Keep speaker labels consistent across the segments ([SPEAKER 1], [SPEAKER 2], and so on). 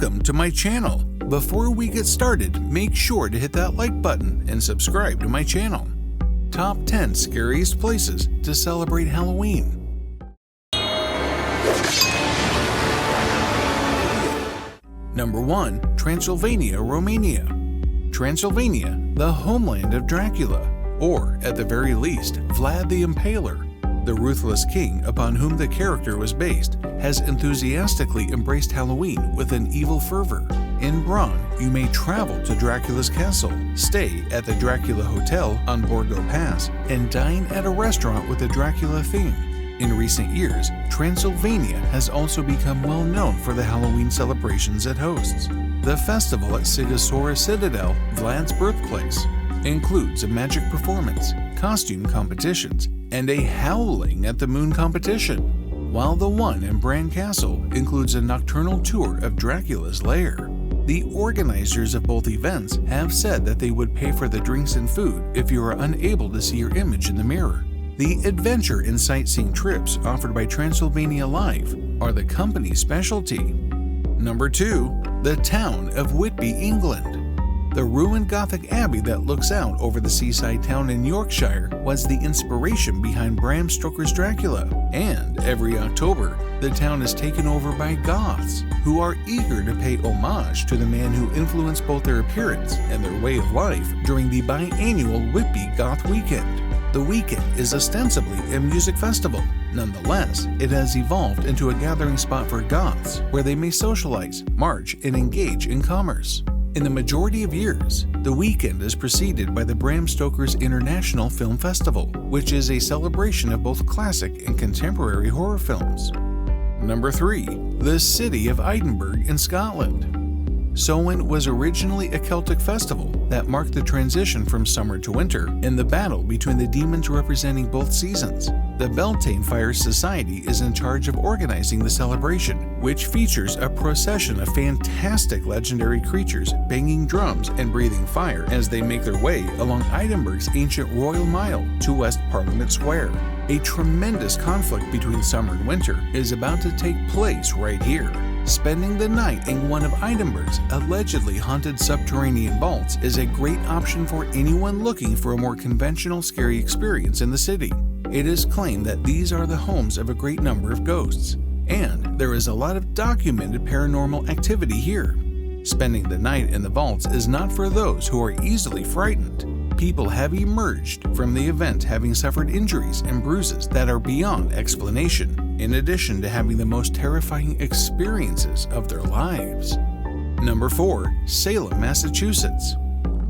[SPEAKER 1] Welcome to my channel. Before we get started, make sure to hit that like button and subscribe to my channel. Top 10 Scariest Places to Celebrate Halloween. Number 1. Transylvania, Romania. Transylvania, the homeland of Dracula, or at the very least, Vlad the Impaler. The ruthless king upon whom the character was based has enthusiastically embraced Halloween with an evil fervor. In Braun, you may travel to Dracula's castle, stay at the Dracula Hotel on Borgo Pass, and dine at a restaurant with a Dracula theme. In recent years, Transylvania has also become well known for the Halloween celebrations it hosts. The festival at Sigosora Citadel, Vlad's birthplace, includes a magic performance, costume competitions, and a Howling at the Moon competition, while the one in Bran Castle includes a nocturnal tour of Dracula's lair. The organizers of both events have said that they would pay for the drinks and food if you are unable to see your image in the mirror. The adventure and sightseeing trips offered by Transylvania Live are the company's specialty. Number 2. The town of Whitby, England. The ruined Gothic abbey that looks out over the seaside town in Yorkshire was the inspiration behind Bram Stoker's Dracula, and every October, the town is taken over by Goths, who are eager to pay homage to the man who influenced both their appearance and their way of life during the biannual Whitby Goth Weekend. The weekend is ostensibly a music festival. Nonetheless, it has evolved into a gathering spot for Goths where they may socialize, march, and engage in commerce. In the majority of years, the weekend is preceded by the Bram Stoker's International Film Festival, which is a celebration of both classic and contemporary horror films. Number 3. The city of Edinburgh in Scotland. Samhain was originally a Celtic festival that marked the transition from summer to winter and the battle between the demons representing both seasons. The Beltane Fire Society is in charge of organizing the celebration, which features a procession of fantastic legendary creatures banging drums and breathing fire as they make their way along Edinburgh's ancient Royal Mile to West Parliament Square. A tremendous conflict between summer and winter is about to take place right here. Spending the night in one of Edinburgh's allegedly haunted subterranean vaults is a great option for anyone looking for a more conventional scary experience in the city. It is claimed that these are the homes of a great number of ghosts, and there is a lot of documented paranormal activity here. Spending the night in the vaults is not for those who are easily frightened. People have emerged from the event having suffered injuries and bruises that are beyond explanation, in addition to having the most terrifying experiences of their lives. Number 4. Salem, Massachusetts.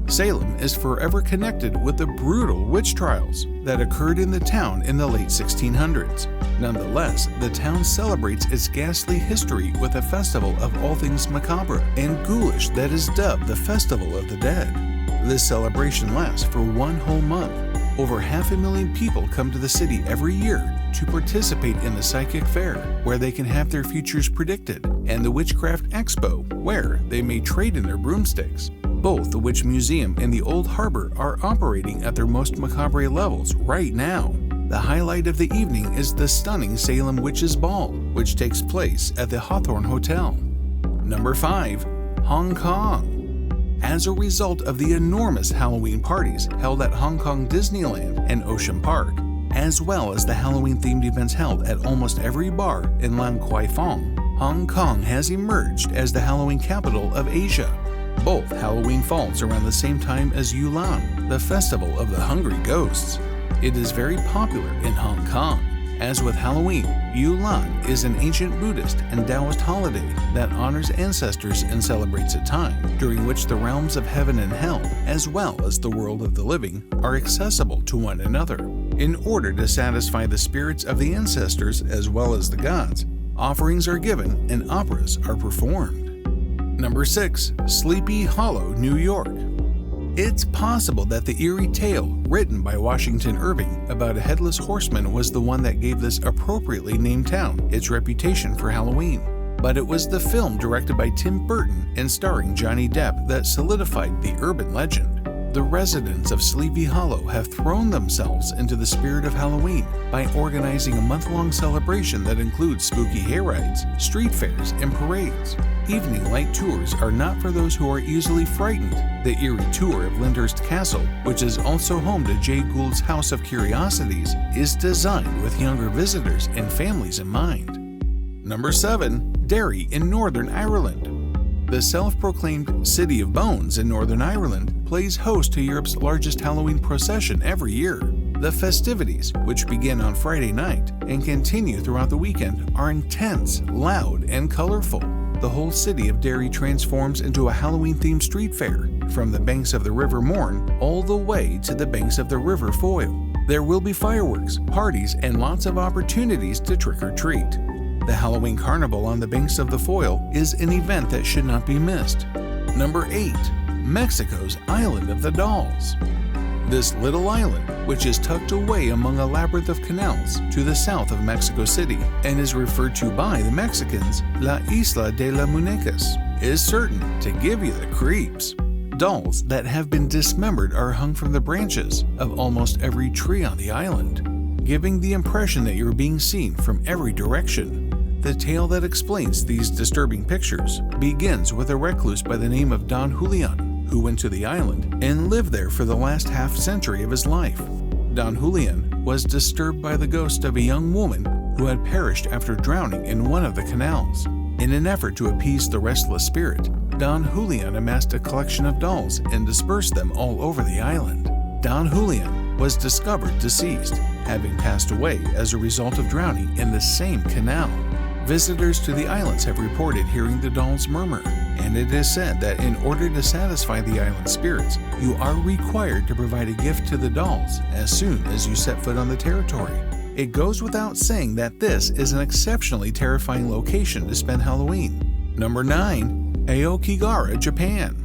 [SPEAKER 1] Salem is forever connected with the brutal witch trials that occurred in the town in the late 1600s. Nonetheless, the town celebrates its ghastly history with a festival of all things macabre and ghoulish that is dubbed the Festival of the Dead. This celebration lasts for one whole month. Over 500,000 people come to the city every year to participate in the Psychic Fair, where they can have their futures predicted, and the Witchcraft Expo, where they may trade in their broomsticks. Both the Witch Museum and the Old Harbor are operating at their most macabre levels right now. The highlight of the evening is the stunning Salem Witches Ball, which takes place at the Hawthorne Hotel. Number 5. Hong Kong. As a result of the enormous Halloween parties held at Hong Kong Disneyland and Ocean Park, as well as the Halloween-themed events held at almost every bar in Lan Kwai Fong, Hong Kong has emerged as the Halloween capital of Asia. Both Halloween falls around the same time as Yulan, the festival of the hungry ghosts. It is very popular in Hong Kong. As with Halloween, Yulan is an ancient Buddhist and Taoist holiday that honors ancestors and celebrates a time during which the realms of heaven and hell, as well as the world of the living, are accessible to one another. In order to satisfy the spirits of the ancestors as well as the gods, offerings are given and operas are performed. Number 6. Sleepy Hollow, New York. It's possible that the eerie tale written by Washington Irving about a headless horseman was the one that gave this appropriately named town its reputation for Halloween. But it was the film directed by Tim Burton and starring Johnny Depp that solidified the urban legend. The residents of Sleepy Hollow have thrown themselves into the spirit of Halloween by organizing a month-long celebration that includes spooky hayrides, street fairs, and parades. Evening light tours are not for those who are easily frightened. The eerie tour of Lyndhurst Castle, which is also home to Jay Gould's House of Curiosities, is designed with younger visitors and families in mind. Number 7. Derry in Northern Ireland. The self-proclaimed City of Bones in Northern Ireland plays host to Europe's largest Halloween procession every year. The festivities, which begin on Friday night and continue throughout the weekend, are intense, loud, and colorful. The whole city of Derry transforms into a Halloween-themed street fair, from the banks of the River Mourne all the way to the banks of the River Foyle. There will be fireworks, parties, and lots of opportunities to trick-or-treat. The Halloween Carnival on the banks of the Foyle is an event that should not be missed. Number 8. Mexico's Island of the Dolls. This little island, which is tucked away among a labyrinth of canals to the south of Mexico City and is referred to by the Mexicans La Isla de las Muñecas, is certain to give you the creeps. Dolls that have been dismembered are hung from the branches of almost every tree on the island, giving the impression that you're being seen from every direction. The tale that explains these disturbing pictures begins with a recluse by the name of Don Julian, who went to the island and lived there for the last half-century of his life. Don Julian was disturbed by the ghost of a young woman who had perished after drowning in one of the canals. In an effort to appease the restless spirit, Don Julian amassed a collection of dolls and dispersed them all over the island. Don Julian was discovered deceased, having passed away as a result of drowning in the same canal. Visitors to the islands have reported hearing the dolls murmur, and it is said that in order to satisfy the island spirits, you are required to provide a gift to the dolls as soon as you set foot on the territory. It goes without saying that this is an exceptionally terrifying location to spend Halloween. Number 9. Aokigahara, Japan.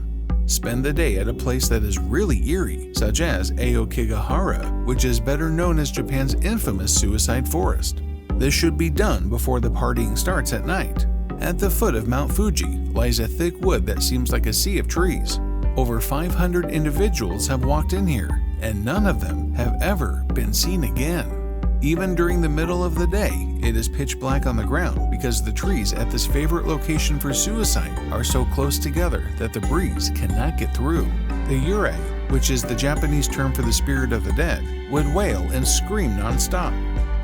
[SPEAKER 1] Spend the day at a place that is really eerie, such as Aokigahara, which is better known as Japan's infamous suicide forest. This should be done before the partying starts at night. At the foot of Mount Fuji lies a thick wood that seems like a sea of trees. Over 500 individuals have walked in here, and none of them have ever been seen again. Even during the middle of the day, it is pitch black on the ground because the trees at this favorite location for suicide are so close together that the breeze cannot get through. The yurei, which is the Japanese term for the spirit of the dead, would wail and scream non-stop.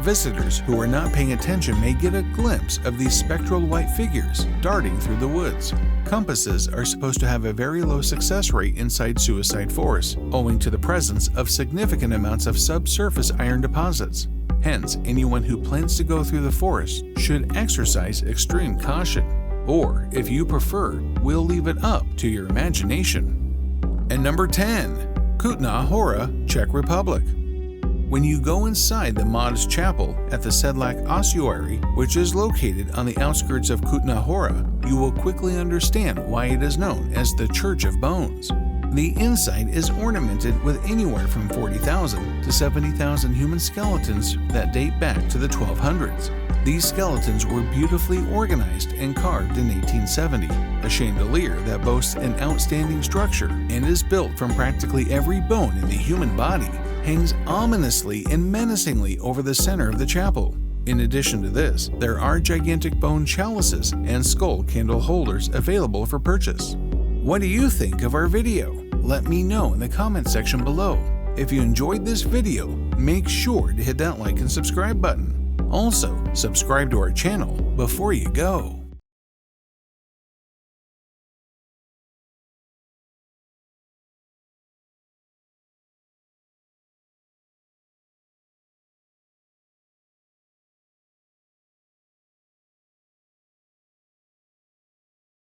[SPEAKER 1] Visitors who are not paying attention may get a glimpse of these spectral white figures darting through the woods. Compasses are supposed to have a very low success rate inside suicide forests, owing to the presence of significant amounts of subsurface iron deposits. Hence, anyone who plans to go through the forest should exercise extreme caution. Or, if you prefer, we'll leave it up to your imagination. And number 10. Kutná Hora, Czech Republic. When you go inside the modest chapel at the Sedlak ossuary, which is located on the outskirts of Kutná Hora, you will quickly understand why it is known as the Church of Bones. The inside is ornamented with anywhere from 40,000 to 70,000 human skeletons that date back to the 1200s. These skeletons were beautifully organized and carved in 1870. A chandelier that boasts an outstanding structure and is built from practically every bone in the human body hangs ominously and menacingly over the center of the chapel. In addition to this, there are gigantic bone chalices and skull candle holders available for purchase. What do you think of our video? Let me know in the comment section below. If you enjoyed this video, make sure to hit that like and subscribe button. Also, subscribe to our channel before you go.